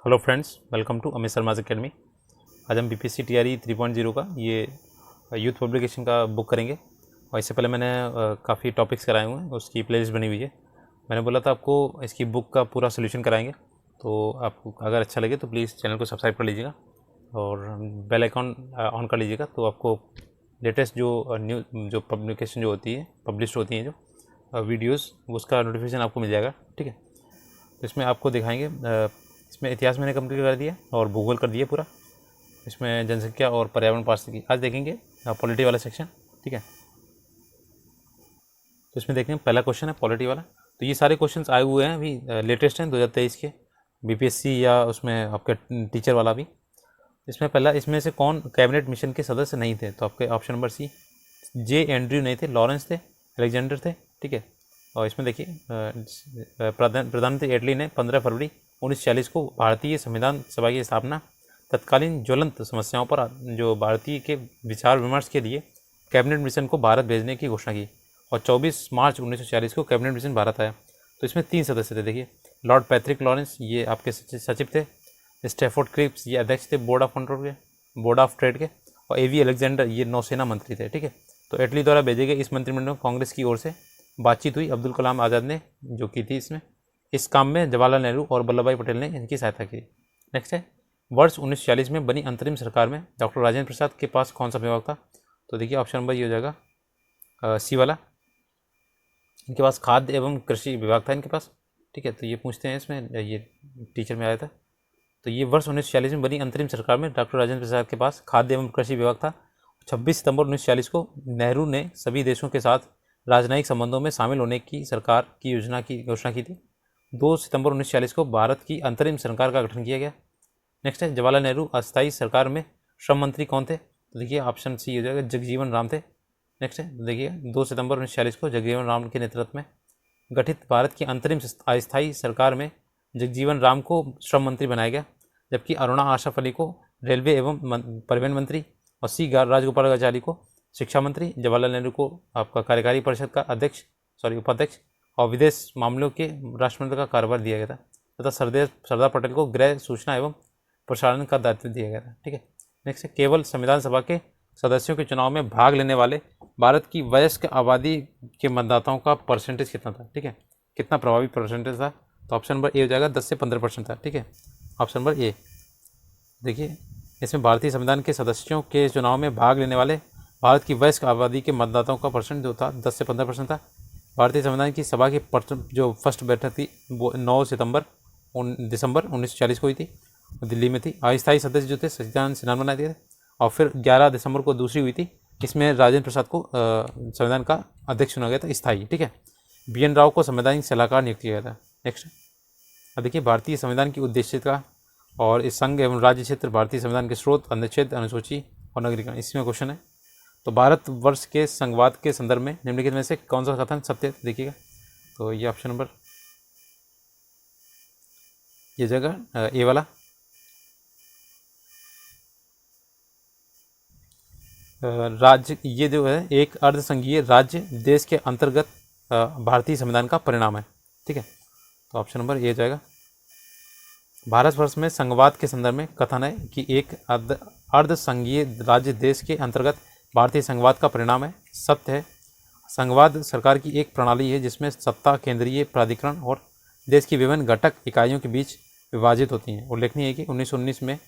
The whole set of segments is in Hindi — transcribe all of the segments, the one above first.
Hello friends, welcome to Amit Sharma's academy. आज हम बीपीएससी टीआरई 3.0 का ये यूथ पब्लिकेशन का बुक करेंगे। और इससे पहले मैंने काफ़ी टॉपिक्स कराए हुए हैं, उसकी प्लेलिस्ट बनी हुई है। मैंने बोला था आपको इसकी बुक का पूरा सोल्यूशन कराएंगे, तो आपको अगर अच्छा लगे तो प्लीज़ चैनल को सब्सक्राइब कर लीजिएगा और बेल आइकॉन ऑन कर लीजिएगा, तो आपको लेटेस्ट जो पब्लिकेशन जो होती है, पब्लिश होती हैं जो वीडियोज़, उसका नोटिफिकेशन आपको मिल जाएगा। ठीक है, तो इसमें आपको दिखाएंगे। इसमें इतिहास मैंने कंप्लीट कर दिया और भूगोल कर दिया पूरा। इसमें जनसंख्या और पर्यावरण पारिस्थितिकी आज देखेंगे, पॉलिटी वाला सेक्शन। ठीक है, तो इसमें देखेंगे पहला क्वेश्चन है पॉलिटी वाला। तो ये सारे क्वेश्चंस आए हुए हैं अभी, लेटेस्ट हैं 2023 के बीपीएससी या उसमें आपके टीचर वाला भी। इसमें पहला, इसमें से कौन कैबिनेट मिशन के सदस्य नहीं थे? तो आपके ऑप्शन नंबर सी, जे एंड्रयू नहीं थे, लॉरेंस थे, अलेक्जेंडर थे। ठीक है, और इसमें देखिए प्रधानमंत्री एटली ने 15 फरवरी 1946 को भारतीय संविधान सभा की स्थापना तत्कालीन ज्वलंत समस्याओं पर जो भारतीय के विचार विमर्श के लिए कैबिनेट मिशन को भारत भेजने की घोषणा की, और 24 मार्च 1946 को कैबिनेट मिशन भारत आया। तो इसमें 3 सदस्य थे। देखिए, लॉर्ड पैट्रिक लॉरेंस ये आपके सचिव थे, स्टैफोर्ड क्रिप्स ये अध्यक्ष थे बोर्ड ऑफ ट्रेड के, और एवी अलेक्जेंडर ये नौसेना मंत्री थे। ठीक है, तो एटली द्वारा भेजे गए इस मंत्रिमंडल में कांग्रेस की ओर से बातचीत हुई। अब्दुल कलाम आज़ाद ने जो की थी इसमें, इस काम में जवाहरलाल नेहरू और वल्लभ भाई पटेल ने इनकी सहायता की। नेक्स्ट है, वर्ष 1946 में बनी अंतरिम सरकार में डॉक्टर राजेंद्र प्रसाद के पास कौन सा विभाग था? तो देखिए ऑप्शन नंबर ये हो जाएगा सी वाला, इनके पास खाद्य एवं कृषि विभाग था इनके पास। ठीक है, तो ये पूछते हैं इसमें, ये टीचर में आया था। तो ये वर्ष 1946 में बनी अंतरिम सरकार में डॉक्टर राजेंद्र प्रसाद के पास खाद्य एवं कृषि विभाग था। 26 सितंबर 1946 को नेहरू ने सभी देशों के साथ राजनयिक संबंधों में शामिल होने की सरकार की योजना की घोषणा की थी। 2 सितंबर 1946 को भारत की अंतरिम सरकार का गठन किया गया। नेक्स्ट है, जवाहरलाल नेहरू अस्थायी सरकार में श्रम मंत्री कौन थे? तो देखिए ऑप्शन सी हो जाएगा, जगजीवन राम थे। नेक्स्ट है, देखिए 2 सितंबर 1946 को जगजीवन राम के नेतृत्व में गठित भारत की अंतरिम अस्थायी सरकार में जगजीवन राम को श्रम मंत्री बनाया गया, जबकि अरुणा आशफ अली को रेलवे एवं परिवहन मंत्री, और सी राजगोपालाचारी को शिक्षा मंत्री, जवाहरलाल नेहरू को आपका कार्यकारी परिषद का उपाध्यक्ष और विदेश मामलों के राष्ट्रमंत्री का कार्यभार दिया गया था, तथा सरदार पटेल को गृह, सूचना एवं प्रसारण का दायित्व दिया गया था। ठीक है, नेक्स्ट है, केवल संविधान सभा के सदस्यों के चुनाव में भाग लेने वाले भारत की वयस्क आबादी के मतदाताओं का परसेंटेज कितना था? ठीक है, कितना प्रभावी परसेंटेज था? तो ऑप्शन नंबर ए हो जाएगा, 10 से 15% था। ठीक है, ऑप्शन नंबर ए। देखिए, इसमें भारतीय संविधान के सदस्यों के चुनाव में भाग लेने वाले भारत की वयस्क आबादी के मतदाताओं का परसेंट जो था 10 से 15% था। भारतीय संविधान की सभा की जो फर्स्ट बैठक थी वो 9 दिसंबर 1940 को हुई थी, दिल्ली में थी। अस्थायी सदस्य जो थे सच्चिदानंद सिन्हा बनाए दिए थे, और फिर 11 दिसंबर को दूसरी हुई थी, इसमें राजेंद्र प्रसाद को संविधान का अध्यक्ष चुना गया था, स्थायी। ठीक है, BN राव को संवैधानिक सलाहकार नियुक्त किया गया था। नेक्स्ट, अब देखिए भारतीय संविधान की उद्देश्यता और इस संघ एवं राज्य क्षेत्र भारतीय संविधान के स्रोत, अनुच्छेद, अनुसूची और नगरीकरण, इसमें क्वेश्चन है। तो भारतवर्ष के संघवाद के संदर्भ में निम्नलिखित में से कौन सा कथन सत्य है? देखिएगा, तो ये ऑप्शन नंबर ये जगह ए वाला। राज्य ये जो है एक अर्धसंघीय राज्य देश के अंतर्गत भारतीय संविधान का परिणाम है। ठीक है, तो ऑप्शन नंबर ए जाएगा। भारतवर्ष में संघवाद के संदर्भ में कथन है कि एक अर्धसंघीय राज्य देश के अंतर्गत भारतीय संघवाद का परिणाम है, सत्य है। संघवाद सरकार की एक प्रणाली है जिसमें सत्ता केंद्रीय प्राधिकरण और देश की विभिन्न घटक इकाइयों के बीच विभाजित होती हैं। उल्लेखनीय है कि 1919 में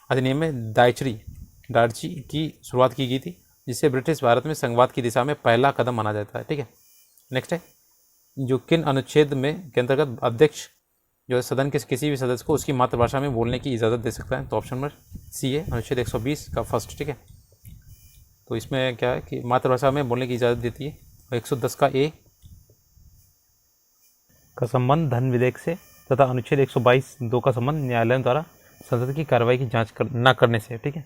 अधिनियम में डायची की शुरुआत की गई थी, जिससे ब्रिटिश भारत में संघवाद की दिशा में पहला कदम माना जाता है। ठीक है, नेक्स्ट है, जो किन अनुच्छेद में के अंतर्गत अध्यक्ष जो है सदन के किसी भी सदस्य को उसकी मातृभाषा में बोलने की इजाज़त दे सकता है? तो ऑप्शन नंबर सी है, अनुच्छेद 120 का फर्स्ट। ठीक है, तो इसमें क्या है कि मातृभाषा में बोलने की इजाज़त देती है। 110 का ए का संबंध धन विधेयक से, तथा अनुच्छेद 122(2) का संबंध न्यायालयों द्वारा संसद की कार्रवाई की जांच न करने से। ठीक है,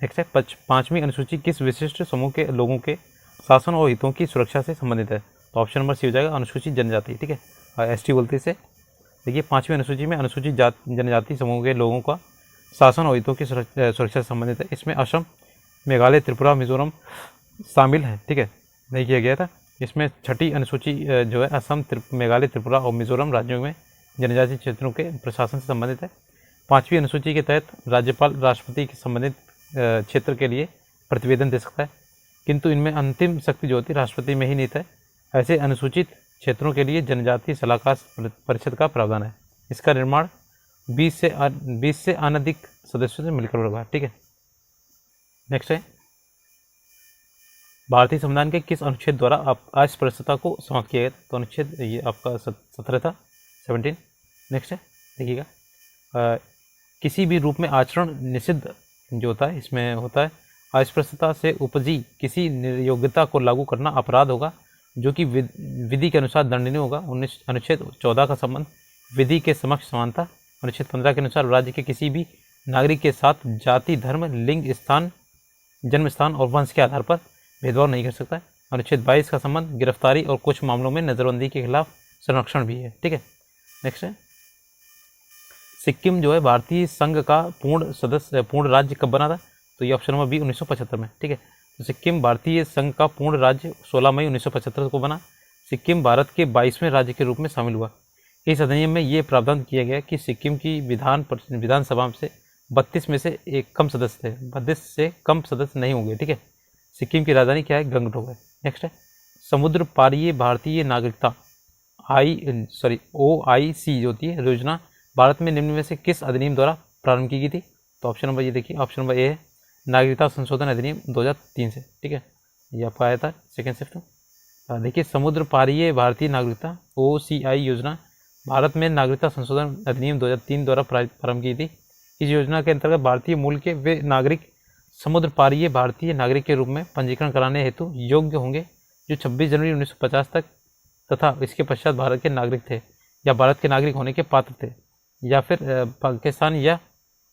नेक्स्ट है, 5वीं अनुसूची किस विशिष्ट समूह के लोगों के शासन और हितों की सुरक्षा से संबंधित है? तो ऑप्शन नंबर सी हो जाएगा, अनुसूचित जनजाति। ठीक है, ST बोलते इसे। देखिए 5वीं अनुसूची में अनुसूचित जनजाति समूह के लोगों का शासन और हितों की सुरक्षा से संबंधित है। इसमें असम, मेघालय, त्रिपुरा, मिजोरम शामिल है। ठीक है, नहीं किया गया था। इसमें 6ठी अनुसूची जो है असम, मेघालय, त्रिपुरा और मिजोरम राज्यों में जनजातीय क्षेत्रों के प्रशासन से संबंधित है। 5वीं अनुसूची के तहत राज्यपाल राष्ट्रपति के संबंधित क्षेत्र के लिए प्रतिवेदन दे सकता है, किंतु इनमें अंतिम शक्ति जो होती है राष्ट्रपति में ही निहित है। ऐसे अनुसूचित क्षेत्रों के लिए जनजातीय सलाहकार परिषद का प्रावधान है। इसका निर्माण 20 से अनधिक सदस्यों से मिलकर होगा। ठीक है, नेक्स्ट है भारतीय संविधान के किस अनुच्छेद द्वारा अस्पृश्यता को समाप्त किया गया? तो अनुच्छेद ये आपका 17 था, 17। नेक्स्ट है देखिएगा, किसी भी रूप में आचरण निषिद्ध जो होता है इसमें होता है अस्पृश्यता से उपजी किसी निर्योग्यता को लागू करना अपराध होगा जो कि विधि के अनुसार दंडनीय होगा। अनुच्छेद 14 का संबंध विधि के समक्ष समानता। अनुच्छेद 15 के अनुसार राज्य के किसी भी नागरिक के साथ जाति, धर्म, लिंग, स्थान, जन्म स्थान और वंश के आधार पर भेदभाव नहीं कर सकता है। अनुच्छेद 22 का संबंध गिरफ्तारी और कुछ मामलों में नज़रबंदी के खिलाफ संरक्षण भी है। ठीक है, नेक्स्ट है सिक्किम जो है भारतीय संघ का पूर्ण राज्य कब बना था? तो ये ऑप्शन नंबर बी 1975 में। ठीक है, तो सिक्किम भारतीय संघ का पूर्ण राज्य 16 मई 1975 को बना। सिक्किम भारत के 22वें राज्य के रूप में शामिल हुआ। इस अधिनियम में ये प्रावधान किया गया कि सिक्किम की विधानसभा से 32 में से एक कम सदस्य थे, 32 से कम सदस्य नहीं होंगे। ठीक है, सिक्किम की राजधानी क्या है? गंगटोक है। नेक्स्ट है समुद्र पारीय भारतीय नागरिकता OIC जो होती है योजना भारत में निम्न में से किस अधिनियम द्वारा प्रारंभ की गई थी? तो ऑप्शन नंबर ये देखिए, ऑप्शन नंबर ए है नागरिकता संशोधन अधिनियम 2003 से। ठीक है, ये आपका आया था सेकेंड शिफ्ट में। देखिए समुद्र पारीय भारतीय नागरिकता OCI योजना भारत में नागरिकता संशोधन अधिनियम 2003 द्वारा प्रारंभ की थी। इस योजना के अंतर्गत भारतीय मूल के वे नागरिक समुद्र पारीय भारतीय नागरिक के रूप में पंजीकरण कराने हेतु योग्य होंगे जो 26 जनवरी 1950 तक तथा इसके पश्चात भारत के नागरिक थे या भारत के नागरिक होने के पात्र थे या फिर पाकिस्तान या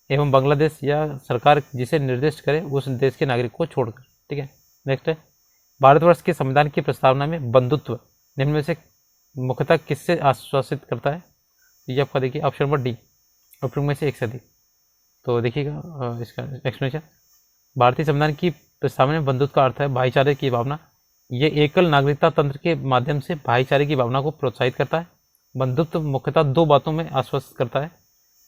एवं बांग्लादेश या सरकार जिसे निर्दिष्ट करे उस देश के नागरिक को छोड़कर। ठीक है, नेक्स्ट है भारतवर्ष के संविधान की प्रस्तावना में बंधुत्व निम्न में से मुख्यतः किससे आश्वासित करता है? ये आपका देखिए ऑप्शन नंबर डी, ऑप्शन में से एक से अधिक। तो देखिएगा इसका एक्सप्लेनेशन, भारतीय संविधान की प्रस्तावना में बंधुत्व का अर्थ है भाईचारे की भावना। ये एकल नागरिकता तंत्र के माध्यम से भाईचारे की भावना को प्रोत्साहित करता है। बंधुत्व मुख्यतः दो बातों में आश्वस्त करता है,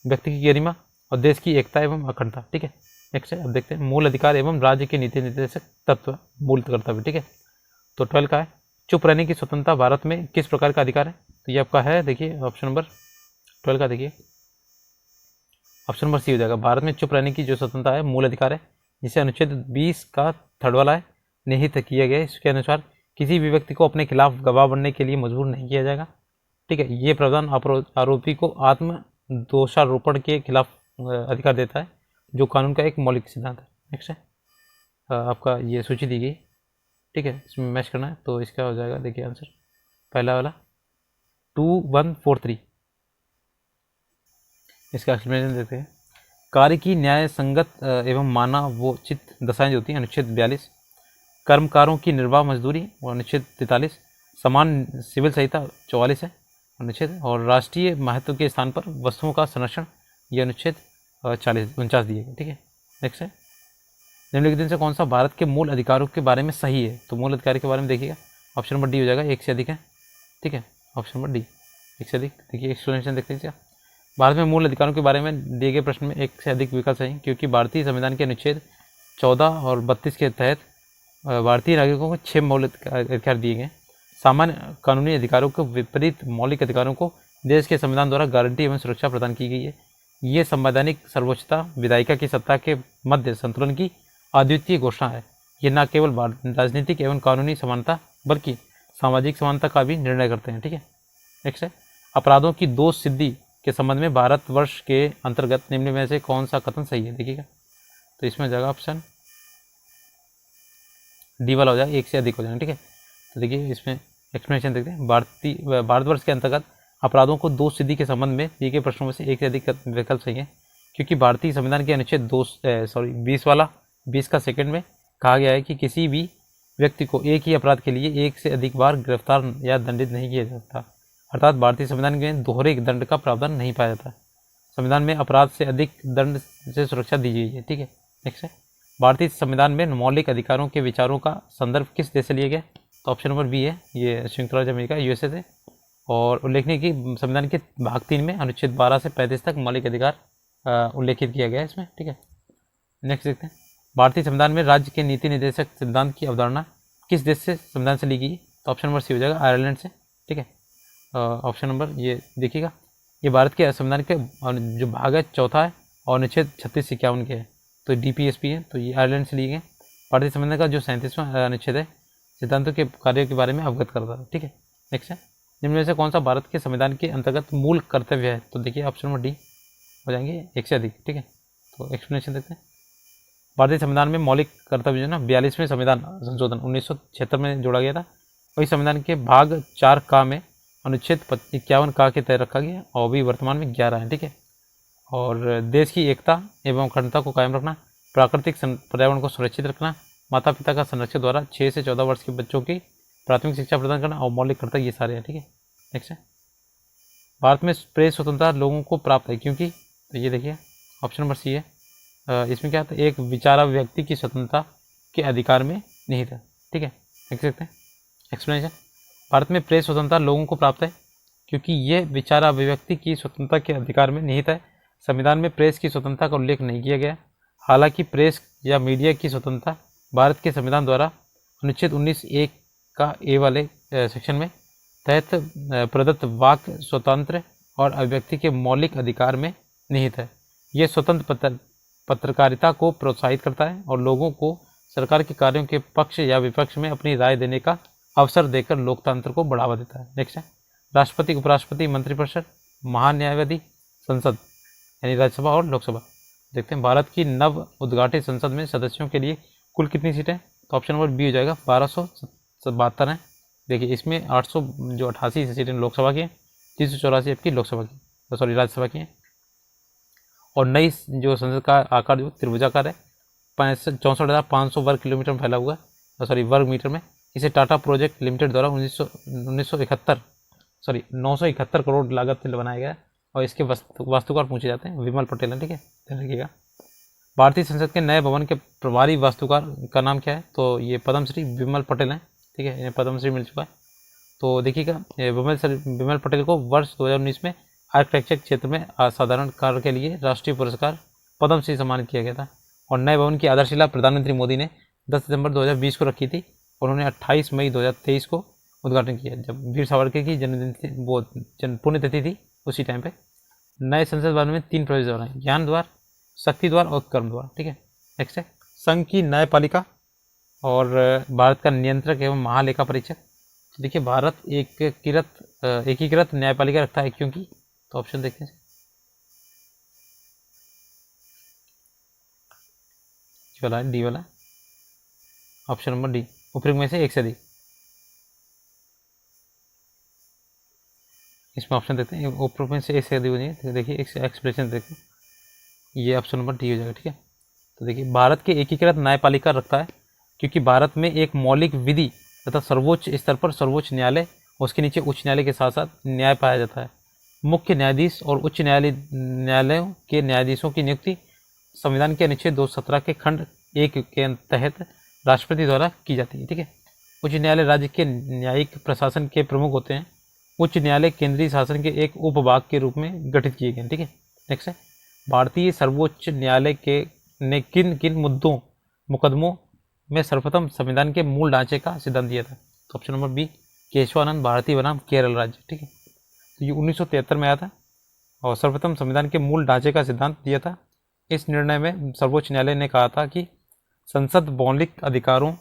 व्यक्ति की गरिमा और देश की एकता एवं अखंडता। ठीक है, नेक्स्ट है अब देखते हैं मूल अधिकार एवं राज्य के नीति निर्देशक तत्व मूल कर्तव्य। ठीक है, तो 12 का है चुप रहने की स्वतंत्रता भारत में किस प्रकार का अधिकार है? तो ये आपका है देखिए ऑप्शन नंबर 12 का देखिए ऑप्शन नंबर सी हो जाएगा। भारत में चुप रहने की जो स्वतंत्रता है मूल अधिकार है जिसे अनुच्छेद 20 का 3rd वाला है निहित किया गया है। इसके अनुसार किसी भी व्यक्ति को अपने खिलाफ गवाह बनने के लिए मजबूर नहीं किया जाएगा। ठीक है, ये प्रावधान आरोपी को आत्म दोषारोपण के खिलाफ अधिकार देता है जो कानून का एक मौलिक सिद्धांत है। नेक्स्ट है आपका ये सूची दी गई। ठीक है, इसमें मैच करना है तो इसका हो जाएगा देखिए आंसर पहला वाला 2143। इसका एक्सप्लेनेशन देते हैं। कार्य की न्याय संगत एवं मानवोचित दशाएं जो होती हैं अनुच्छेद 42, कर्मकारों की निर्वाह मजदूरी और अनुच्छेद 43, समान सिविल संहिता 44 है अनुच्छेद, और राष्ट्रीय महत्व के स्थान पर वस्तुओं का संरक्षण ये अनुच्छेद 49 दिए गए। ठीक है, नेक्स्ट है निम्नलिखित से कौन सा भारत के मूल अधिकारों के बारे में सही है? तो मूल अधिकार के बारे में देखिएगा ऑप्शन नंबर डी हो जाएगा, एक से अधिक है। ठीक है, ऑप्शन नंबर डी एक से अधिक। देखिए एक्सप्लेनेशन देखते हैं। भारत में मूल अधिकारों के बारे में दिए गए प्रश्न में एक से अधिक विकल्प सही क्योंकि भारतीय संविधान के अनुच्छेद 14 और 32 के तहत भारतीय नागरिकों को 6 मौलिक अधिकार दिए गए। सामान्य कानूनी अधिकारों के विपरीत मौलिक अधिकारों को देश के संविधान द्वारा गारंटी एवं सुरक्षा प्रदान की गई है। ये संवैधानिक सर्वोच्चता विधायिका की सत्ता के मध्य संतुलन की अद्वितीय घोषणा है। ये न केवल राजनीतिक एवं कानूनी समानता बल्कि सामाजिक समानता का भी निर्णय करते हैं। ठीक है, नेक्स्ट है अपराधों की दोष सिद्धि के संबंध में भारतवर्ष के अंतर्गत निम्न में से कौन सा कथन सही है? देखिएगा तो इसमें जाएगा ऑप्शन डी वाला हो जाएगा, एक से अधिक हो जाएगा। ठीक है, तो देखिए इसमें एक्सप्लेनेशन देखते हैं। भारतवर्ष के अंतर्गत अपराधों को दोष सिद्धि के संबंध में दिए गए प्रश्नों में से एक से अधिक विकल्प सही है क्योंकि भारतीय संविधान के अनुच्छेद 20 का सेकंड में कहा गया है कि किसी भी व्यक्ति को एक ही अपराध के लिए एक से अधिक बार गिरफ्तार या दंडित नहीं किया जा सकता। अर्थात भारतीय संविधान में दोहरे दंड का प्रावधान नहीं पाया जाता। संविधान में अपराध से अधिक दंड से सुरक्षा दी गई है। ठीक है, नेक्स्ट है भारतीय संविधान में मौलिक अधिकारों के विचारों का संदर्भ किस देश से लिया गया? तो ऑप्शन नंबर बी है, ये संयुक्त राज्य अमेरिका USA से। और उल्लेखनीय कि संविधान के भाग 3 में अनुच्छेद 12 से 35 तक मौलिक अधिकार उल्लेखित किया गया है इसमें। ठीक है, नेक्स्ट देखते हैं। भारतीय संविधान में राज्य के नीति निर्देशक सिद्धांत की अवधारणा किस देश से संविधान से ली गई? तो ऑप्शन नंबर सी हो जाएगा, आयरलैंड से। ठीक है, ऑप्शन नंबर ये देखिएगा, ये भारत के संविधान के जो भाग है चौथा है और अनुच्छेद 36 51 के है, तो DPSP है, तो ये आयरलैंड से लिए गए। भारतीय संविधान का जो 37वां अनुच्छेद है सिद्धांतों के कार्यों के बारे में अवगत करता है। ठीक है, नेक्स्ट है, निम्न में से कौन सा भारत के संविधान के अंतर्गत मूल कर्तव्य है? तो देखिए ऑप्शन नंबर डी हो जाएंगे, एक से अधिक। ठीक है, तो एक्सप्लेनेशन देखते हैं। भारतीय संविधान में मौलिक कर्तव्य जो ना 42वें संविधान संशोधन 1976 में जोड़ा गया था। वही संविधान के भाग 4 का में अनुच्छेद 51 का के तहत रखा गया और अभी वर्तमान में 11 है। ठीक है, और देश की एकता एवं अखंडता को कायम रखना, प्राकृतिक पर्यावरण को सुरक्षित रखना, माता पिता का संरक्षक द्वारा 6 से 14 वर्ष के बच्चों की प्राथमिक शिक्षा प्रदान करना और मौलिक कर्तव्य, ये सारे हैं। ठीक है, नेक्स्ट है, भारत में प्रेस स्वतंत्रता लोगों को प्राप्त है क्योंकि? तो ये देखिए ऑप्शन नंबर सी है, इसमें क्या होता है, एक विचारा व्यक्ति की स्वतंत्रता के अधिकार में निहित है। ठीक है, देख सकते हैं एक्सप्लेनेशन। भारत में प्रेस स्वतंत्रता लोगों को प्राप्त है क्योंकि ये विचारा अभिव्यक्ति की स्वतंत्रता के अधिकार में निहित है। संविधान में प्रेस की स्वतंत्रता का उल्लेख नहीं किया गया। हालांकि प्रेस या मीडिया की स्वतंत्रता भारत के संविधान द्वारा अनुच्छेद 19(1) का ए वाले सेक्शन में तहत प्रदत्त वाक स्वतंत्र और अभिव्यक्ति के मौलिक अधिकार में निहित है। ये स्वतंत्र पत्रकारिता को प्रोत्साहित करता है और लोगों को सरकार के कार्यों के पक्ष या विपक्ष में अपनी राय देने का अवसर देकर लोकतंत्र को बढ़ावा देता है। नेक्स्ट है, राष्ट्रपति, उपराष्ट्रपति, मंत्रिपरिषद, महान्यायवादी, संसद यानी राज्यसभा और लोकसभा। देखते हैं भारत की नव उद्घाटित संसद में सदस्यों के लिए कुल कितनी सीटें? तो ऑप्शन नंबर बी हो जाएगा, 1272 हैं। देखिए इसमें 88 सीटें लोकसभा की हैं, 384 आपकी लोकसभा की, सॉरी राज्यसभा की हैं। और नई जो संसद का आकार जो त्रिभुजाकार है, 64,500 वर्ग किलोमीटर में फैला हुआ है, सॉरी वर्ग मीटर में। इसे टाटा प्रोजेक्ट लिमिटेड द्वारा 971 करोड़ लागत से बनाया गया है और इसके वास्तुकार पूछे जाते हैं विमल पटेल है। ठीक है, ध्यान रखिएगा। भारतीय संसद के नए भवन के प्रभारी वास्तुकार का नाम क्या है? तो ये पद्मश्री विमल पटेल हैं। ठीक है, इन्हें पद्मश्री मिल चुका है। तो देखिएगा विमल पटेल को वर्ष 2019 में आर्किटेक्चर क्षेत्र में असाधारण कार्य के लिए राष्ट्रीय पुरस्कार पद्मश्री सम्मानित किया गया था। और नए भवन की आधारशिला प्रधानमंत्री मोदी ने 10 सितंबर 2020 को रखी थी। उन्होंने 28 मई 2023 को उद्घाटन किया, जब वीर सावरकर की जन्मदिन थी, वो पुण्यतिथि थी उसी टाइम पे। नए संसद भवन में 3 प्रवेश द्वार हैं, ज्ञान द्वार, शक्ति द्वार और कर्म द्वार। ठीक है, नेक्स्ट है, संघ की न्यायपालिका और भारत का नियंत्रक एवं महालेखा परीक्षक। तो देखिए भारत एकीकृत न्यायपालिका रखता है क्योंकि? तो ऑप्शन देखते हैं, वाला है डी वाला, ऑप्शन नंबर डी, उपयुक्त में से एक से अधिक। इसमें ऑप्शन देखते हैं, उपयुक्त में से एक से अधिक हो जाए। तो देखिए एक्सप्रेशन देखते हैं, ये ऑप्शन नंबर डी हो जाएगा। ठीक है, तो देखिए भारत के एकीकृत न्यायपालिका रखता है क्योंकि भारत में एक मौलिक विधि तथा सर्वोच्च स्तर पर सर्वोच्च न्यायालय, उसके नीचे उच्च न्यायालय के साथ साथ न्याय पाया जाता है। मुख्य न्यायाधीश और उच्च न्यायालयों के न्यायाधीशों की नियुक्ति संविधान के अनुच्छेद 217 के खंड 1 के तहत राष्ट्रपति द्वारा की जाती है। ठीक है, उच्च न्यायालय राज्य के न्यायिक प्रशासन के प्रमुख होते हैं। उच्च न्यायालय केंद्रीय शासन के एक उपभाग के रूप में गठित किए गए। ठीक है, नेक्स्ट है, भारतीय सर्वोच्च न्यायालय ने किन किन मुकदमों में सर्वप्रथम संविधान के मूल ढांचे का सिद्धांत दिया था? तो option number B, Keshavananda Bharati बनाम केरल राज्य। ठीक है, तो ये 1973 में आया था और सर्वप्रथम संविधान के मूल ढांचे का सिद्धांत दिया था। इस निर्णय में सर्वोच्च न्यायालय ने कहा था कि संसद मौलिक अधिकारों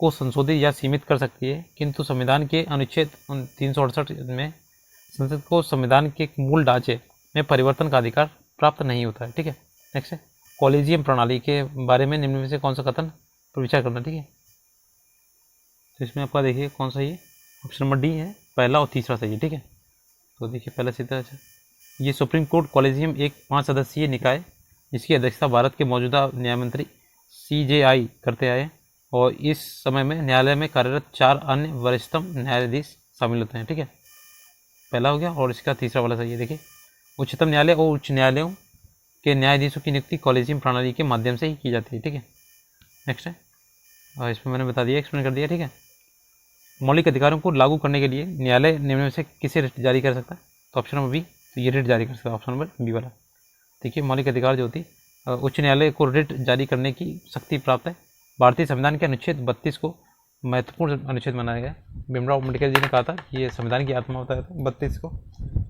को संशोधित या सीमित कर सकती है, किंतु संविधान के अनुच्छेद 368 में संसद को संविधान के मूल ढांचे में परिवर्तन का अधिकार प्राप्त नहीं होता है। ठीक है, नेक्स्ट है, कॉलेजियम प्रणाली के बारे में निम्न में से कौन सा कथन पर विचार करना? ठीक है, तो इसमें आपका देखिए कौन सा, ये ऑप्शन नंबर डी है, पहला और तीसरा सही है। ठीक है, तो देखिए पहला सीधा, ये सुप्रीम कोर्ट कॉलेजियम एक 5 सदस्यीय निकाय जिसकी अध्यक्षता भारत के मौजूदा न्यायमंत्री CJI करते आए और इस समय में न्यायालय में कार्यरत 4 अन्य वरिष्ठतम न्यायाधीश शामिल होते हैं। ठीक है, पहला हो गया और इसका तीसरा वाला सही है। देखिए उच्चतम न्यायालय और उच्च न्यायालयों के न्यायाधीशों की नियुक्ति कॉलेजियम प्रणाली के माध्यम से ही की जाती है। ठीक है, नेक्स्ट है, और इसमें मैंने बता दिया, एक्सप्लेन कर दिया। ठीक है, मौलिक अधिकारों को लागू करने के लिए न्यायालय निम्न में से किसे रिट जारी कर सकता है? तो ऑप्शन नंबर बी, तो ये रिट जारी कर सकता है, ऑप्शन नंबर बी वाला। देखिए मौलिक अधिकार जो होती उच्च न्यायालय को रिट जारी करने की शक्ति प्राप्त है। भारतीय संविधान के अनुच्छेद 32 को महत्वपूर्ण अनुच्छेद माना गया है। भीमराव अम्बेडकर जी ने कहा था कि ये संविधान की आत्मा होता है 32 को,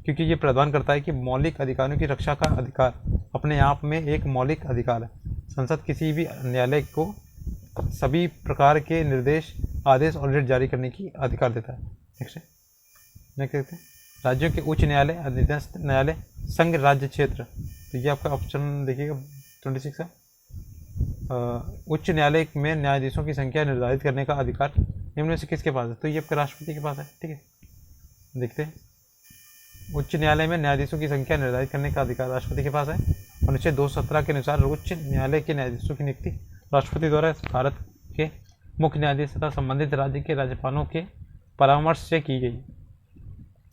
क्योंकि ये प्रदान करता है कि मौलिक अधिकारों की रक्षा का अधिकार अपने आप में एक मौलिक अधिकार है। संसद किसी भी न्यायालय को सभी प्रकार के निर्देश, आदेश और रिट जारी करने की अधिकार देता है। नेक्स्ट देखते हैं, राज्यों के उच्च न्यायालय, अधीनस्थ न्यायालय, संघ राज्य क्षेत्र। तो ये आपका ऑप्शन देखिएगा 26 है। उच्च न्यायालय में न्यायाधीशों की संख्या निर्धारित करने का अधिकार निम्न में से किसके पास है? तो ये आपके राष्ट्रपति के पास है। ठीक है, देखते हैं, उच्च न्यायालय में न्यायाधीशों की संख्या निर्धारित करने का अधिकार राष्ट्रपति के पास है। अनुच्छेद 217 के अनुसार उच्च न्यायालय के न्यायाधीशों की नियुक्ति राष्ट्रपति द्वारा भारत के मुख्य न्यायाधीश तथा संबंधित राज्य के राज्यपालों के परामर्श से की गई,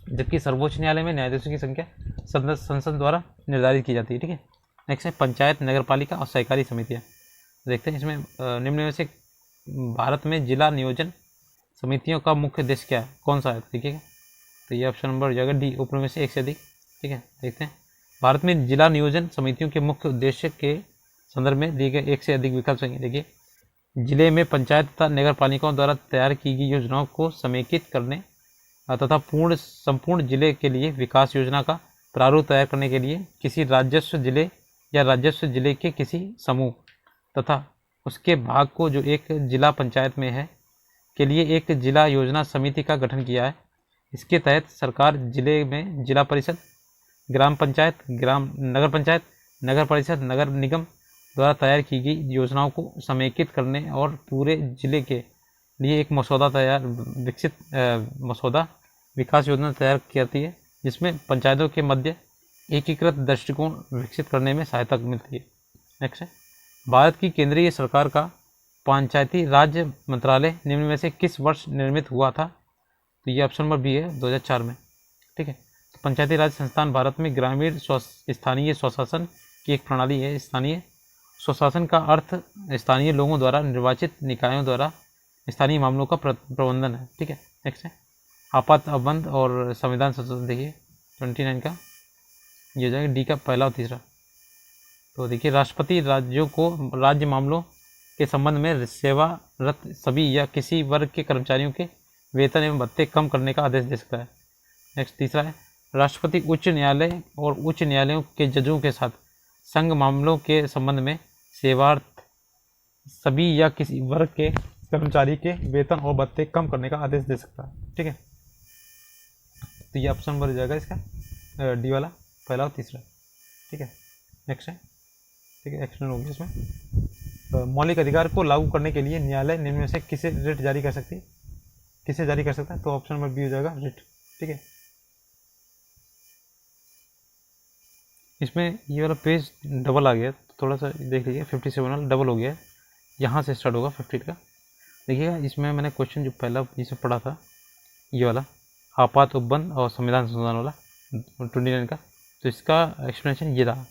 जबकि सर्वोच्च न्यायालय में न्यायाधीशों की संख्या संसद द्वारा निर्धारित की जाती है। ठीक है, नेक्स्ट है पंचायत, नगरपालिका और सहकारी समितियाँ। देखते हैं इसमें निम्न में से भारत में जिला नियोजन समितियों का मुख्य उद्देश्य क्या है, कौन सा है? देखिएगा, तो ये ऑप्शन नंबर हो जाएगा डी, ऊपर में से एक से अधिक। ठीक है, देखते हैं, भारत में जिला नियोजन समितियों के मुख्य उद्देश्य के संदर्भ में दिए गए एक से अधिक विकल्प संख्या। देखिए, जिले में पंचायत तथा नगर पालिकाओं द्वारा तैयार की गई योजनाओं को समेकित करने तथा संपूर्ण जिले के लिए विकास योजना का प्रारूप तैयार करने के लिए किसी राजस्व जिले या राजस्व जिले के किसी समूह तथा उसके भाग को जो एक जिला पंचायत में है के लिए एक जिला योजना समिति का गठन किया है। इसके तहत सरकार जिले में जिला परिषद, ग्राम पंचायत, नगर पंचायत, नगर परिषद, नगर निगम द्वारा तैयार की गई योजनाओं को समेकित करने और पूरे जिले के लिए एक मसौदा विकास योजना तैयार करती है, जिसमें पंचायतों के मध्य एकीकृत दृष्टिकोण विकसित करने में सहायता मिलती है। नेक्स्ट है, भारत की केंद्रीय सरकार का पंचायती राज मंत्रालय निम्न में से किस वर्ष निर्मित हुआ था? तो ये ऑप्शन नंबर बी है, 2004 में। ठीक है, तो पंचायती राज संस्थान भारत में ग्रामीण स्थानीय स्वशासन की एक प्रणाली है। स्थानीय स्वशासन का अर्थ स्थानीय लोगों द्वारा निर्वाचित निकायों द्वारा स्थानीय मामलों का प्रबंधन है। ठीक है, नेक्स्ट है, आपात अबंध और संविधान संशोधन। देखिए 29 का ये हो जाएगा डी का पहला और तीसरा। तो देखिए, राष्ट्रपति राज्यों को राज्य मामलों के संबंध में सेवारत सभी या किसी वर्ग के कर्मचारियों के वेतन एवं भत्ते कम करने का आदेश दे सकता है। नेक्स्ट तीसरा है, राष्ट्रपति उच्च न्यायालय और उच्च न्यायालयों के जजों के साथ संघ मामलों के संबंध में सेवारत सभी या किसी वर्ग के कर्मचारी के वेतन और भत्ते कम करने का आदेश दे सकता है। ठीक है, तो ये ऑप्शन नंबर हो जाएगा इसका डी वाला, पहला और तीसरा। ठीक है, नेक्स्ट है, ठीक है, एक्सप्लेन हो गया इसमें। मौलिक अधिकार को लागू करने के लिए न्यायालय निम्न में से किसे रिट जारी कर सकती है, किसे जारी कर सकता है? तो ऑप्शन नंबर बी हो जाएगा रिट। ठीक है, इसमें ये वाला पेज डबल आ गया, तो थोड़ा सा देख लीजिए, 57 वाला डबल हो गया है, यहाँ से स्टार्ट होगा 58 का। देखिएगा, इसमें मैंने क्वेश्चन जो पहला जिसे पढ़ा था ये वाला आपात उपबंध और संविधान संशोधन वाला 29 का, तो इसका एक्सप्लेनेशन ये रहा।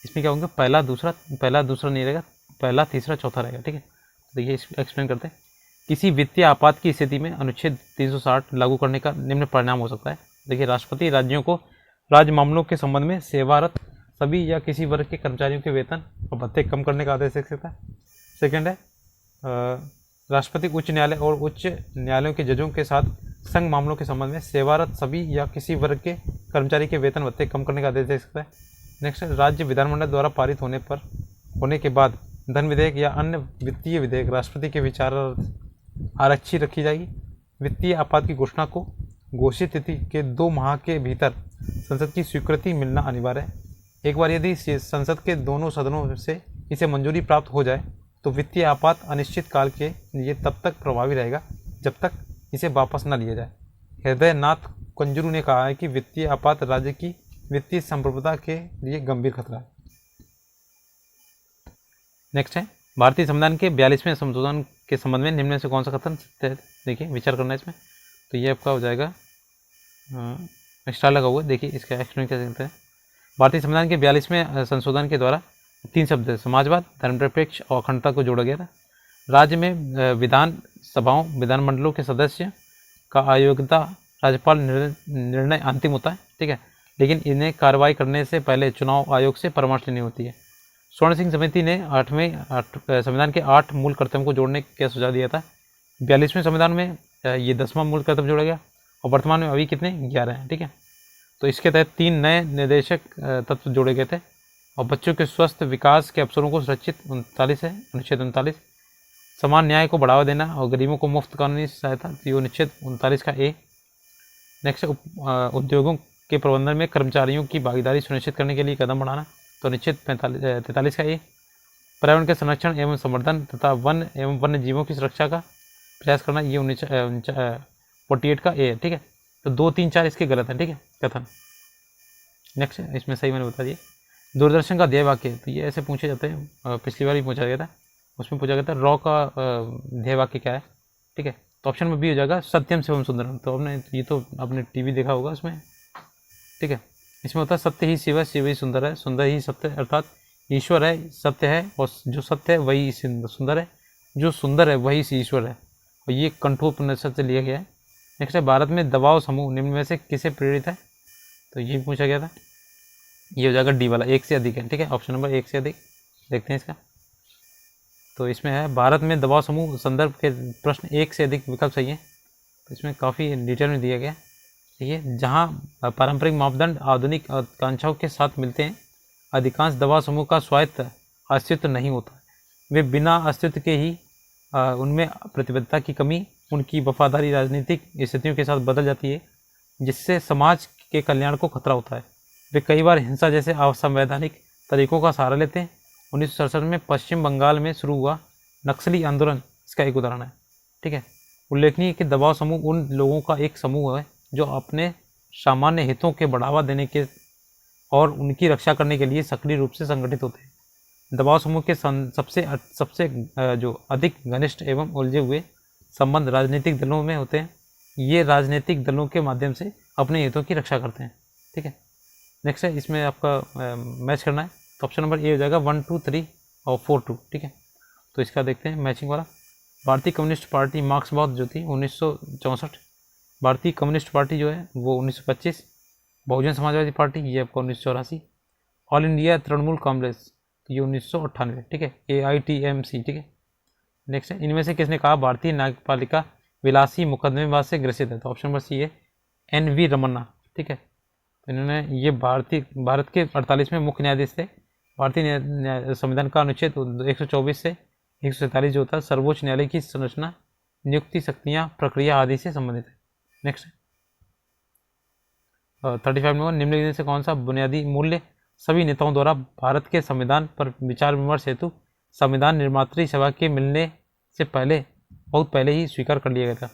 इसमें क्या होगा, पहला दूसरा नहीं रहेगा, पहला तीसरा चौथा रहेगा। ठीक है, देखिए एक्सप्लेन करते हैं। किसी वित्तीय आपात की स्थिति में अनुच्छेद 360 लागू करने का निम्न परिणाम हो सकता है। देखिए, राष्ट्रपति राज्यों को राज्य मामलों के संबंध में सेवारत सभी या किसी वर्ग के कर्मचारियों के वेतन और भत्ते कम करने का आदेश दे सकता है। सेकेंड है, राष्ट्रपति उच्च न्यायालय और उच्च न्यायालयों के जजों के साथ संघ मामलों के संबंध में सेवारत सभी या किसी वर्ग के कर्मचारी के वेतन भत्ते कम करने का आदेश दे सकता है। नेक्स्ट, राज्य विधानमंडल द्वारा पारित होने के बाद धन विधेयक या अन्य वित्तीय विधेयक राष्ट्रपति के विचार आरक्षित रखी जाएगी। वित्तीय आपात की घोषणा को घोषित तिथि के 2 माह के भीतर संसद की स्वीकृति मिलना अनिवार्य है। एक बार यदि संसद के दोनों सदनों से इसे मंजूरी प्राप्त हो जाए तो वित्तीय आपात अनिश्चित काल के लिए तब तक प्रभावी रहेगा जब तक इसे वापस न लिया जाए। हृदयनाथ कंजरू ने कहा है कि वित्तीय आपात राज्य की वित्तीय संप्रभुता के लिए गंभीर खतरा है। नेक्स्ट है, भारतीय संविधान के 42वें संशोधन के संबंध में निम्न में से कौन सा कथन सत्य है? देखिए, विचार करना है इसमें। तो ये आपका हो जाएगा स्टार लगा हुआ है। देखिए, इसका एक्सप्लेन क्या सकते हैं। भारतीय संविधान के 42वें संशोधन के द्वारा 3 शब्द समाजवाद, धर्मनिरपेक्ष और अखंडता को जोड़ा गया था। राज्य में विधान सभाओं, विधानमंडलों के सदस्य का अयोग्यता राज्यपाल निर्णय अंतिम होता है, ठीक है, लेकिन इन्हें कार्रवाई करने से पहले चुनाव आयोग से परामर्श लेनी होती है। स्वर्ण सिंह समिति ने संविधान के 8 मूल कर्तव्यों को जोड़ने का सुझाव दिया था। 42वें संविधान में ये 10वां मूल कर्तव्य जोड़ा गया और वर्तमान में अभी कितने 11 हैं, ठीक है। तो इसके तहत 3 नए निर्देशक तत्व जोड़े गए थे और बच्चों के स्वस्थ विकास के अवसरों को सुरक्षित 39 है, अनुच्छेद 39, समान न्याय को बढ़ावा देना और गरीबों को मुफ्त कानूनी सहायता, तो ये अनुच्छेद 39 का ए। नेक्स्ट, उद्योगों के प्रबंधन में कर्मचारियों की भागीदारी सुनिश्चित करने के लिए कदम बढ़ाना, तो अनुच्छेद 43 का ए। पर्यावरण के संरक्षण एवं संवर्धन तथा वन एवं वन्य जीवों की सुरक्षा का प्रयास करना, ये 48 का ए है, ठीक है। तो 2, 3, 4 इसके गलत है, ठीक है, कथन। नेक्स्ट, इसमें सही मैंने बता दिया। दूरदर्शन का ध्येय वाक्य, तो ये ऐसे पूछे जाते हैं, पिछली बार भी पूछा गया था, उसमें पूछा गया था रॉ का ध्येय वाक्य क्या है, ठीक है। तो ऑप्शन में बी हो जाएगा सत्यम शिवम सुंदरम। तो आपने टीवी देखा होगा उसमें, ठीक है। इसमें होता है सत्य ही शिव है, शिव ही सुंदर है, सुंदर ही सत्य, अर्थात ईश्वर है, सत्य है, और जो सत्य है वही सुंदर है, जो सुंदर है वही ईश्वर है, और ये कठोपनिषद से लिया गया है। नेक्स्ट है, भारत में दबाव समूह निम्न में से किसे प्रेरित है, तो ये पूछा गया था, ये हो जाएगा डी वाला, 1 से अधिक है, ठीक है, ऑप्शन नंबर 1 से अधिक। देखते हैं इसका, तो इसमें है भारत में दबाव समूह संदर्भ के प्रश्न 1 से अधिक विकल्प सही है। तो इसमें काफ़ी डिटेल में दिया गया, ठीक है। जहाँ पारंपरिक मापदंड आधुनिक आकांक्षाओं के साथ मिलते हैं, अधिकांश दबाव समूह का स्वायत्त अस्तित्व नहीं होता, वे बिना अस्तित्व के ही उनमें प्रतिबद्धता की कमी, उनकी वफादारी राजनीतिक स्थितियों के साथ बदल जाती है, जिससे समाज के कल्याण को खतरा होता है। वे कई बार हिंसा जैसे असंवैधानिक तरीकों का सहारा लेते हैं। 1967 में पश्चिम बंगाल में शुरू हुआ नक्सली आंदोलन इसका एक उदाहरण है, ठीक है। उल्लेखनीय कि दबाव समूह उन लोगों का एक समूह है जो अपने सामान्य हितों के बढ़ावा देने के और उनकी रक्षा करने के लिए सक्रिय रूप से संगठित होते हैं। दबाव समूह के सबसे जो अधिक घनिष्ठ एवं उलझे हुए संबंध राजनीतिक दलों में होते हैं। ये राजनीतिक दलों के माध्यम से अपने हितों की रक्षा करते हैं, ठीक है। नेक्स्ट है, इसमें आपका मैच करना है, तो ऑप्शन नंबर ए हो जाएगा 1, 2, 3 और 4, 2, ठीक है। तो इसका देखते हैं मैचिंग वाला। भारतीय कम्युनिस्ट पार्टी मार्क्सवाद जो थी 1964, भारतीय कम्युनिस्ट पार्टी जो है वो 1925, बहुजन समाजवादी पार्टी ये आपका 1984, ऑल इंडिया तृणमूल कांग्रेस ये 1998, ठीक है, AITMC, ठीक है। नेक्स्ट है, इनमें से किसने कहा भारतीय न्यायपालिका विलासी मुकदमेबाज से ग्रसित है, तो ऑप्शन नंबर सी है NV रमन्ना, ठीक है। तो इन्होंने ये भारत के 48वें मुख्य न्यायाधीश थे। भारतीय संविधान का अनुच्छेद 124 से 147 जो होता है सर्वोच्च न्यायालय की संरचना, नियुक्ति, शक्तियाँ, प्रक्रिया आदि से संबंधित है। नेक्स्ट 35 नंबर, निम्नलिखित से कौन सा बुनियादी मूल्य सभी नेताओं द्वारा भारत के संविधान पर विचार विमर्श हेतु संविधान निर्मात्री सभा के मिलने से पहले बहुत पहले ही स्वीकार कर लिया गया था,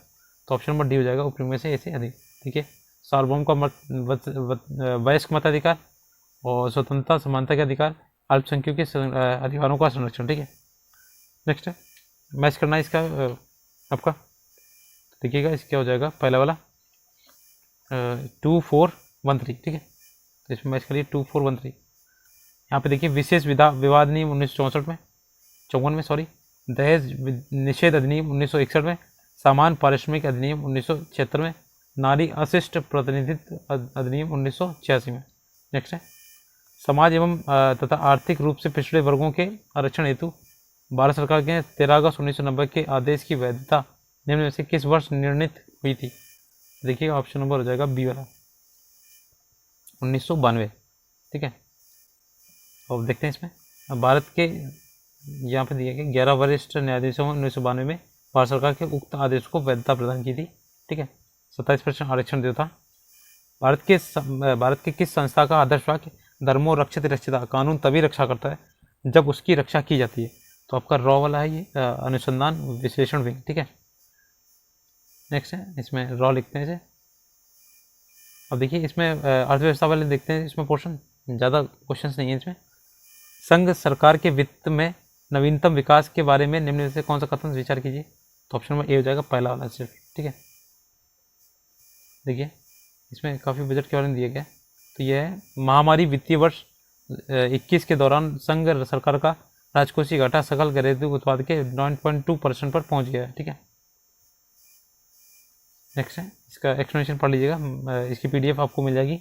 तो ऑप्शन नंबर डी हो जाएगा ऊपर में से ऐसे अधिक, ठीक है। सार्वभौम का वयस्क मताधिकार और स्वतंत्रता समानता के अधिकार, अल्पसंख्यकों के अधिकारों का संरक्षण, ठीक है। नेक्स्ट है, मैच करना है इसका आपका, देखिएगा इस क्या हो जाएगा, पहला वाला 2, 4, 1, 3, ठीक है। तो इसमें मैच करिए 2, 4, 1, 3। यहाँ पे देखिए विशेष विवाद नियम 1964 में, 54 में सॉरी, दहेज निषेध अधिनियम 1961 में, समान पारिश्रमिक अधिनियम 1976 में, नारी अशिष्ट प्रतिनिधित्व अधिनियम 1986 में। नेक्स्ट है, समाज एवं तथा आर्थिक रूप से पिछड़े वर्गों के आरक्षण हेतु भारत सरकार के 13 अगस्त 1990 के आदेश की वैधता निम्न में से किस वर्ष निर्णित हुई थी, देखिए ऑप्शन नंबर हो जाएगा बी वाला, 1992, ठीक है। अब देखते हैं इसमें भारत के यहाँ पे दिया गया 11 वरिष्ठ न्यायाधीशों में 1992 में भारत सरकार के उक्त आदेश को वैधता प्रदान की थी, ठीक है। 27% आरक्षण देता। भारत के किस संस्था का आदर्श वाक्य धर्मो रक्षित रक्षिता, कानून तभी रक्षा करता है जब उसकी रक्षा की जाती है, तो आपका रॉ वाला है ये, अनुसंधान विश्लेषण विंग, ठीक है। नेक्स्ट है, इसमें रॉ लिखते हैं इसे। अब देखिए इसमें अर्थव्यवस्था वाले देखते हैं, इसमें पोर्शन ज़्यादा क्वेश्चंस नहीं है इसमें। संघ सरकार के वित्त में नवीनतम विकास के बारे में निम्न में से कौन सा कथन विचार कीजिए, तो ऑप्शन नंबर ए हो जाएगा पहला वाला सिर्फ, ठीक है। देखिए इसमें काफ़ी बजट के बारे में दिया गया, तो यह है महामारी वित्तीय वर्ष 21 के दौरान संघ सरकार का राजकोषीय घाटा सकल घरेलू उत्पाद के 9.2% पर पहुंच गया है, ठीक है। नेक्स्ट है, इसका एक्सप्लेनेशन पढ़ लीजिएगा, इसकी PDF आपको मिल जाएगी।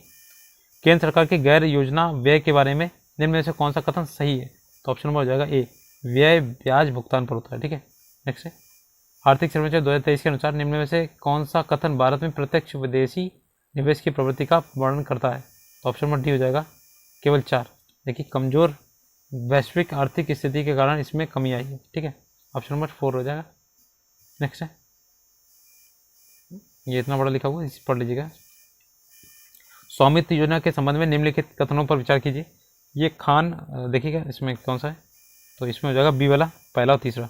केंद्र सरकार के गैर योजना व्यय के बारे में निम्न में से कौन सा कथन सही है? तो ऑप्शन नंबर हो जाएगा ए, व्यय ब्याज भुगतान पर होता है। ठीक है, नेक्स्ट है, आर्थिक सर्वेक्षण 2023 के अनुसार निम्न में से कौन सा कथन भारत में प्रत्यक्ष विदेशी निवेश की प्रवृत्ति का वर्णन करता है? तो ऑप्शन नंबर डी हो जाएगा, केवल 4। देखिए, कमजोर वैश्विक आर्थिक स्थिति के कारण इसमें कमी आई है। ठीक है, ऑप्शन नंबर 4 हो जाएगा। नेक्स्ट है, ये इतना बड़ा लिखा हुआ है, इसे पढ़ लीजिएगा। स्वामित्व योजना के संबंध में निम्नलिखित कथनों पर विचार कीजिए। ये खान, देखिएगा इसमें कौन सा है, तो इसमें हो जाएगा बी वाला, पहला और तीसरा।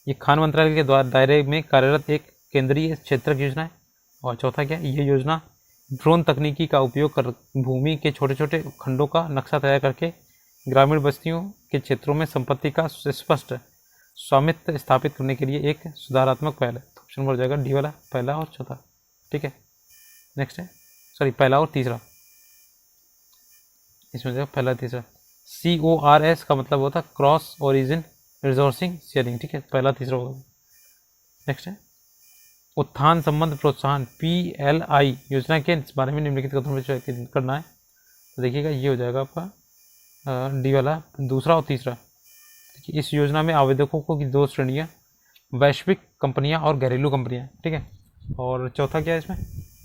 ये खान मंत्रालय के द्वारा दायरे में कार्यरत एक केंद्रीय क्षेत्रक योजना है। और चौथा क्या, ये योजना ड्रोन तकनीकी का उपयोग कर भूमि के छोटे छोटे खंडों का नक्शा तैयार करके ग्रामीण बस्तियों के क्षेत्रों में संपत्ति का स्पष्ट स्वामित्व स्थापित करने के लिए एक सुधारात्मक पहल है। तो ऑप्शन नंबर हो जाएगा डी वाला, पहला और चौथा। ठीक है, नेक्स्ट है, सॉरी पहला और तीसरा, इसमें जो पहला तीसरा। CORS का मतलब होता है क्रॉस ओरिजिन रिसोर्सिंग शेयरिंग। ठीक है, पहला तीसरा होगा। नेक्स्ट है, उत्थान संबंध प्रोत्साहन PLI योजना के बारे में निम्नलिखित कथनों पर करना है। तो देखिएगा, ये हो जाएगा आपका डी वाला, दूसरा और तीसरा। देखिए, इस योजना में आवेदकों को की 2 श्रेणियाँ, वैश्विक कंपनियाँ और घरेलू कंपनियाँ। ठीक है, और चौथा क्या है इसमें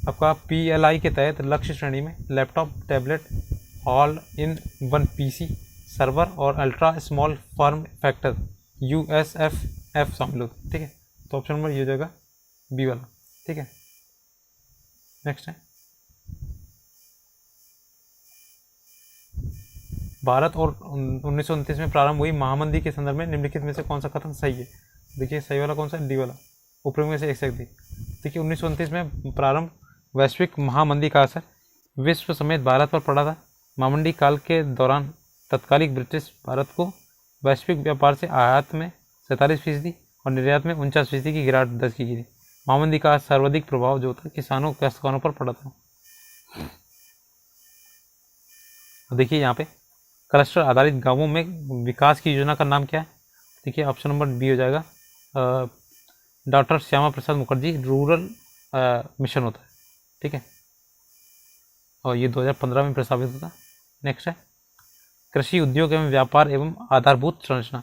आपका, PLI के तहत लक्ष्य श्रेणी में laptop, tablet, all in one PC, server और ultra small form factor USFF शामिल होते हैं। ठीक है, तो ऑप्शन नंबर ये हो जाएगा बी वाला। ठीक है, नेक्स्ट है, भारत और 1929 में प्रारंभ हुई महामंदी के संदर्भ में निम्नलिखित में से कौन सा कथन सही है? देखिए, सही वाला कौन सा है, डी वाला, ऊपर में से एक से दी। देखिए, 1929 में प्रारंभ वैश्विक महामंदी का असर विश्व समेत भारत पर पड़ा था। महामंदी काल के दौरान तत्कालिक ब्रिटिश भारत को वैश्विक व्यापार से आयात में 47% और निर्यात में 49% की गिरावट दर्ज की गई थी। महामंदी का सर्वाधिक प्रभाव जो था किसानों काश्तकारों पर पड़ा था। देखिए, यहाँ पे क्लस्टर आधारित गांवों में विकास की योजना का नाम क्या है? देखिए, ऑप्शन नंबर बी हो जाएगा, doctor Shyama Prasad Mukherjee rural mission होता है। ठीक है, और ये 2015 में प्रस्तावित होता है। नेक्स्ट है, कृषि उद्योग एवं व्यापार एवं आधारभूत संरचना।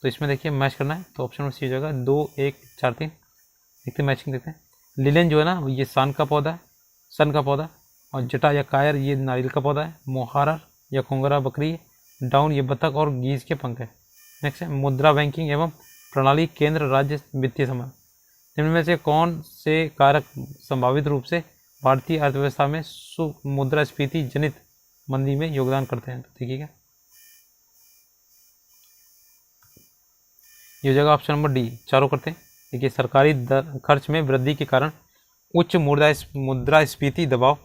तो इसमें देखिए मैच करना है, तो ऑप्शन नंबर सी हो जाएगा, 2 1 4 3। देखते हैं, मैचिंग देखते हैं। लिलेन जो है ना, ये सन का पौधा, और जटा या कायर ये नारियल का पौधा है। मोहारा या खोंगरा बकरी, डाउन ये बतख और गीज के पंख है। नेक्स्ट है, मुद्रा बैंकिंग एवं प्रणाली केंद्र राज्य वित्तीय संबंध। इनमें में से कौन से कारक संभावित रूप से भारतीय अर्थव्यवस्था में मुद्रास्फीति जनित मंदी में योगदान करते हैं? तो देखिएगा, ये हो जाएगा ऑप्शन नंबर डी, चारों करते हैं। देखिए, सरकारी खर्च में वृद्धि के कारण उच्च मुद्रास्फीति दबाव।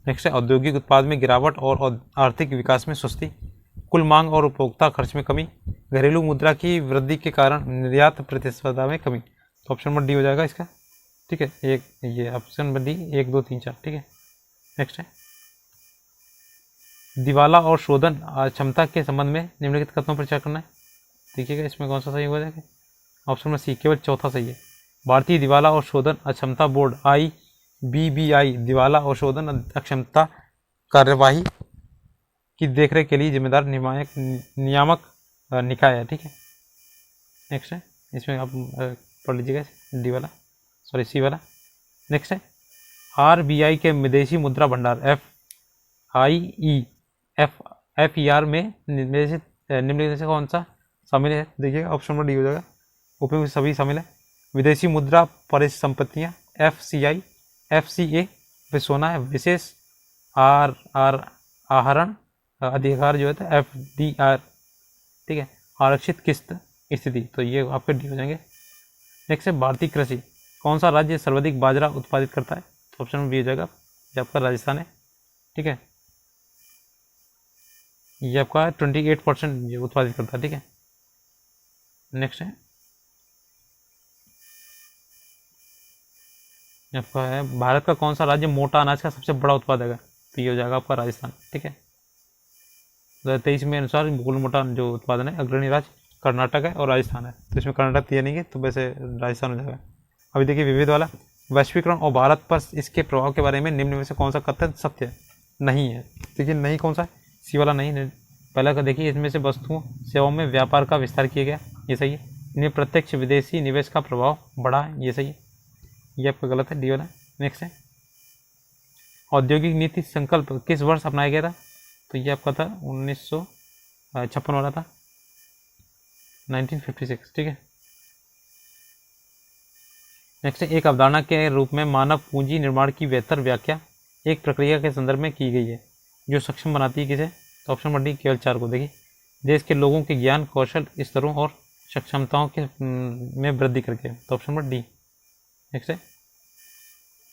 नेक्स्ट है, औद्योगिक उत्पाद में गिरावट और आर्थिक विकास में सुस्ती, कुल मांग और उपभोक्ता खर्च में कमी, घरेलू मुद्रा की वृद्धि के कारण निर्यात प्रतिस्पर्धा में कमी। तो ऑप्शन नंबर डी हो जाएगा इसका। ठीक है, एक ये ऑप्शन नंबर डी, 1 2 3 4। ठीक है, नेक्स्ट है, दिवाला और शोधन क्षमता के संबंध में निम्नलिखित कथनों पर चर्चा करना है। देखिएगा, इसमें कौन सा सही हो जाएगा? ऑप्शन नंबर सी, केवल चौथा सही है। भारतीय दिवाला और शोधन अक्षमता बोर्ड IBBI दिवाला और शोधन अक्षमता कार्यवाही की देखरेख के लिए जिम्मेदार नियामक निकाय है। ठीक है, नेक्स्ट है, इसमें आप पढ़ लीजिएगा डी वाला, सॉरी सी वाला। नेक्स्ट है, RBI के विदेशी मुद्रा भंडार FER में निम्नलिखित से कौन सा शामिल है? देखिएगा, ऑप्शन नंबर डी हो जाएगा, ऊपर में सभी शामिल है। विदेशी मुद्रा परिसंपत्तियां FCI, FCA पे सोना है, विशेष आहरण अधिकार जो है FDR। ठीक है, आरक्षित किस्त स्थिति, तो ये आपके डी हो जाएंगे। नेक्स्ट है, भारतीय कृषि कौन सा राज्य सर्वाधिक बाजरा उत्पादित करता है? तो ऑप्शन बी हो जाएगा, ये आपका राजस्थान है। ठीक है, ये आपका 28% उत्पादित करता है। ठीक है, नेक्स्ट है, आपका है भारत का कौन सा राज्य मोटा अनाज का सबसे बड़ा उत्पादक है? तो ये हो जाएगा आपका राजस्थान। ठीक है, 2023 में अनुसार कुल मोटा जो उत्पादन है अग्रणी राज्य कर्नाटक है और राजस्थान है। तो इसमें कर्नाटक दिया नहीं है, तो वैसे राजस्थान हो जाएगा। अभी देखिए, विविध वाला वैश्वीकरण और भारत पर इसके प्रभाव के बारे में निम्न में से कौन सा कथन सत्य नहीं है? देखिए नहीं कौन सा है, सी वाला नहीं। पहला का देखिए, इसमें से वस्तुओं सेवाओं में व्यापार का विस्तार किया गया, ये सही है। इनमें प्रत्यक्ष विदेशी निवेश का प्रभाव बढ़ा है, ये सही है। ये आपका गलत है, डी वाला। नेक्स्ट है, औद्योगिक नीति संकल्प किस वर्ष अपनाया गया था? तो ये आपका था 1956 वाला था, 1956, ठीक है। नेक्स्ट है, एक अवधारणा के रूप में मानव पूंजी निर्माण की बेहतर व्याख्या एक प्रक्रिया के संदर्भ में की गई है जो सक्षम बनाती है किसे? तो ऑप्शन नंबर डी केवल 4 को। देखिए, देश के लोगों के ज्ञान कौशल स्तरों और सक्षमताओं के में वृद्धि करके, तो ऑप्शन नंबर डी। नेक्स्ट है,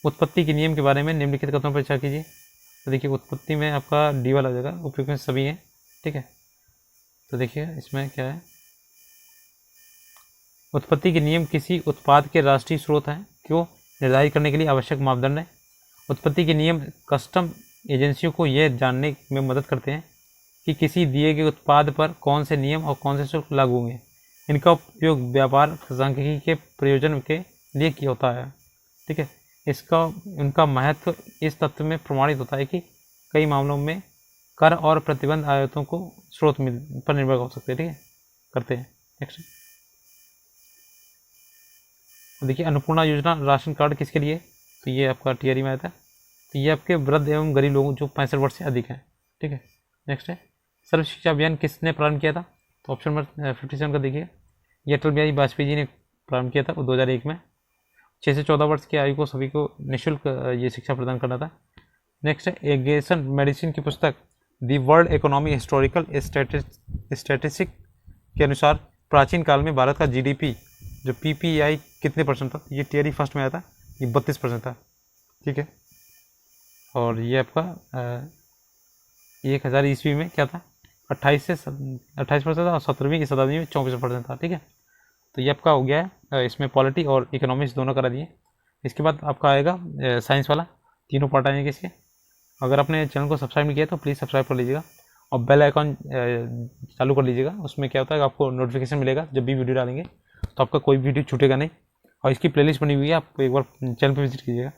उत्पत्ति के नियम के बारे में निम्नलिखित कथनों पर चर्चा कीजिए। तो देखिए, उत्पत्ति में आपका डी वाला हो जाएगा, उपयुक्त में सभी है, ठीक है। तो देखिए इसमें क्या है, उत्पत्ति के नियम किसी उत्पाद के राष्ट्रीय स्रोत हैं को निर्धारित करने के लिए आवश्यक मापदंड है। उत्पत्ति के नियम कस्टम एजेंसियों को यह जानने में मदद करते हैं कि किसी दिए गए उत्पाद पर कौन से नियम और कौन से शुल्क लागू होंगे। इनका उपयोग व्यापार सांख्यिकी के प्रयोजन के लिए किया होता है, ठीक है। उनका महत्व इस तथ्य में प्रमाणित होता है कि कई मामलों में कर और प्रतिबंध आयतों को स्रोत पर निर्भर हो सकते हैं, ठीक है, करते हैं। नेक्स्ट देखिए, अन्नपूर्णा योजना राशन कार्ड किसके लिए? तो ये आपका टीआरई में आया था। तो ये आपके वृद्ध एवं गरीब लोगों जो 65 वर्ष से अधिक हैं, ठीक है। नेक्स्ट है, सर्व शिक्षा अभियान किसने प्रारंभ किया था? तो ऑप्शन नंबर 57 का देखिए, ये अटल बिहारी वाजपेयी जी ने प्रारंभ किया था 2001 में। 6 से 14 वर्ष की आयु को सभी को निःशुल्क ये शिक्षा प्रदान करना था। नेक्स्ट है, एग्रेसन मेडिसिन की पुस्तक the world economy historical statistic के अनुसार प्राचीन काल में भारत का जीडीपी जो पीपीआई कितने परसेंट था? ये टीआरई फर्स्ट में आया था, ये 32% था, ठीक है। और ये आपका 1000 ईस्वी में क्या था? 28% था, और 17वीं शताब्दी में 24% था, ठीक है। तो ये आपका हो गया है, इसमें पॉलिटी और इकोनॉमिक्स दोनों करा दिए। इसके बाद आपका आएगा साइंस वाला, तीनों पार्ट आएंगे इसके। अगर आपने चैनल को सब्सक्राइब नहीं किया तो प्लीज़ सब्सक्राइब कर लीजिएगा और बेल आइकॉन चालू कर लीजिएगा। उसमें क्या होता है, आपको नोटिफिकेशन मिलेगा जब भी वीडियो डालेंगे, तो आपका कोई वीडियो छूटेगा नहीं। और इसकी प्लेलिस्ट बनी हुई है, आप एक बार चैनल पर विजिट कीजिएगा।